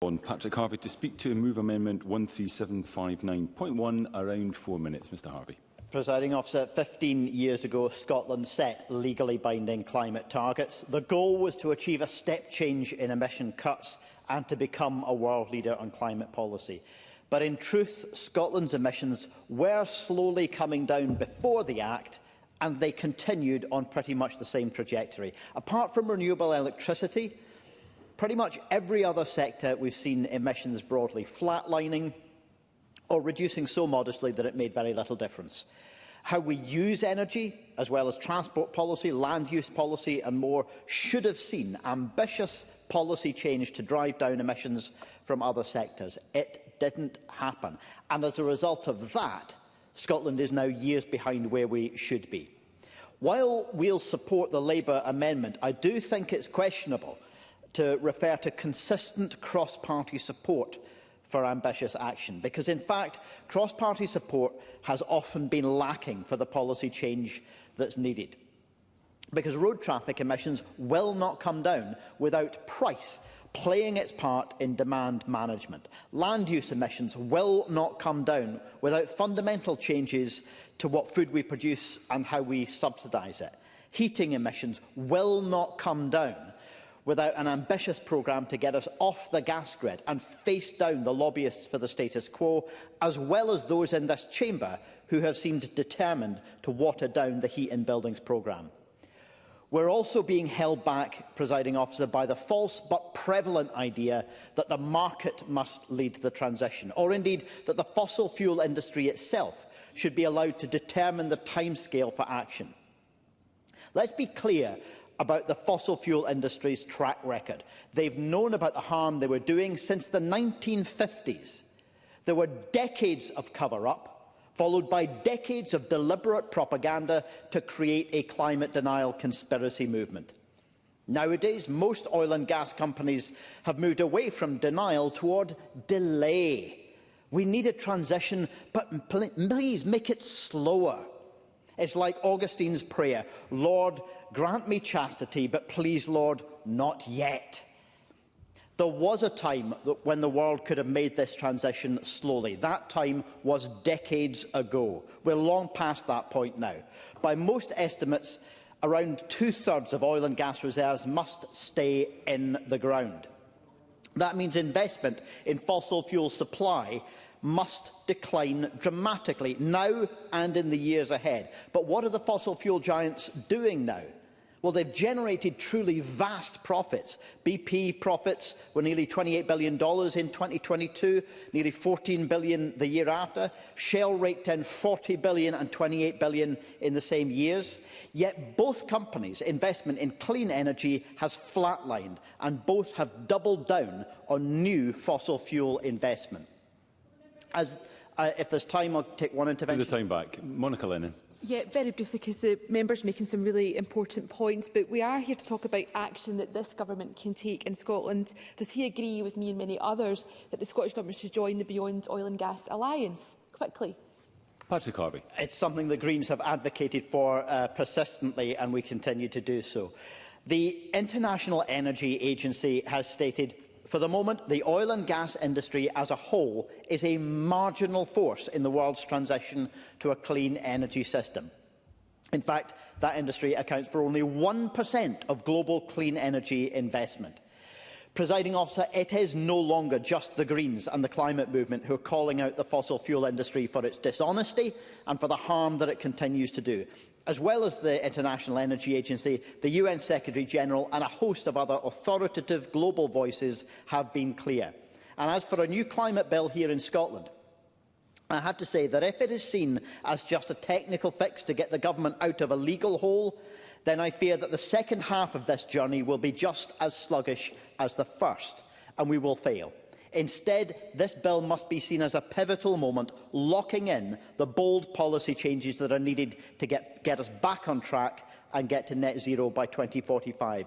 On Patrick Harvie to speak to and move Amendment 13759.1. Around 4 minutes. Mr Harvie. Presiding Officer, 15 years ago, Scotland set legally binding climate targets. The goal was to achieve a step change in emission cuts and to become a world leader on climate policy. But in truth, Scotland's emissions were slowly coming down before the Act, and they continued on pretty much the same trajectory. Apart from renewable electricity, pretty much every other sector we've seen emissions broadly flatlining or reducing so modestly that it made very little difference. How we use energy, as well as transport policy, land use policy and more, should have seen ambitious policy change to drive down emissions from other sectors. It didn't happen. And as a result of that, Scotland is now years behind where we should be. While we'll support the Labour amendment, I do think it's questionable to refer to consistent cross-party support for ambitious action, because in fact cross-party support has often been lacking for the policy change that's needed. Because road traffic emissions will not come down without price playing its part in demand management. Land use emissions will not come down without fundamental changes to what food we produce and how we subsidise it. Heating emissions will not come down without an ambitious programme to get us off the gas grid and face down the lobbyists for the status quo, as well as those in this chamber who have seemed determined to water down the Heat in Buildings programme. We're also being held back, Presiding Officer, by the false but prevalent idea that the market must lead the transition, or indeed that the fossil fuel industry itself should be allowed to determine the timescale for action. Let's be clear about the fossil fuel industry's track record. They've known about the harm they were doing since the 1950s. There were decades of cover-up, followed by decades of deliberate propaganda to create a climate denial conspiracy movement. Nowadays, most oil and gas companies have moved away from denial toward delay. We need a transition, but please make it slower. It's like Augustine's prayer, Lord, grant me chastity, but please, Lord, not yet. There was a time when the world could have made this transition slowly. That time was decades ago. We're long past that point now. By most estimates, around two-thirds of oil and gas reserves must stay in the ground. That means investment in fossil fuel supply must decline dramatically now and in the years ahead. But what are the fossil fuel giants doing now? Well, they've generated truly vast profits. BP profits were nearly $28 billion in 2022, nearly $14 billion the year after. Shell raked in $40 billion and $28 billion in the same years. Yet both companies' investment in clean energy has flatlined, and both have doubled down on new fossil fuel investment. If there's time, I'll take one intervention. There's the time back. Monica Lennon. Yeah, very briefly, because the member's making some really important points, but we are here to talk about action that this government can take in Scotland. Does he agree with me and many others that the Scottish Government should join the Beyond Oil and Gas Alliance? Quickly. Patrick Harvie. It's something the Greens have advocated for persistently, and we continue to do so. The International Energy Agency has stated, for the moment, the oil and gas industry as a whole is a marginal force in the world's transition to a clean energy system. In fact, that industry accounts for only 1% of global clean energy investment. Presiding Officer, it is no longer just the Greens and the climate movement who are calling out the fossil fuel industry for its dishonesty and for the harm that it continues to do. As well as the International Energy Agency, the UN Secretary-General and a host of other authoritative global voices have been clear. And as for a new climate bill here in Scotland, I have to say that if it is seen as just a technical fix to get the government out of a legal hole, then I fear that the second half of this journey will be just as sluggish as the first, and we will fail. Instead, this bill must be seen as a pivotal moment, locking in the bold policy changes that are needed to get us back on track and get to net zero by 2045.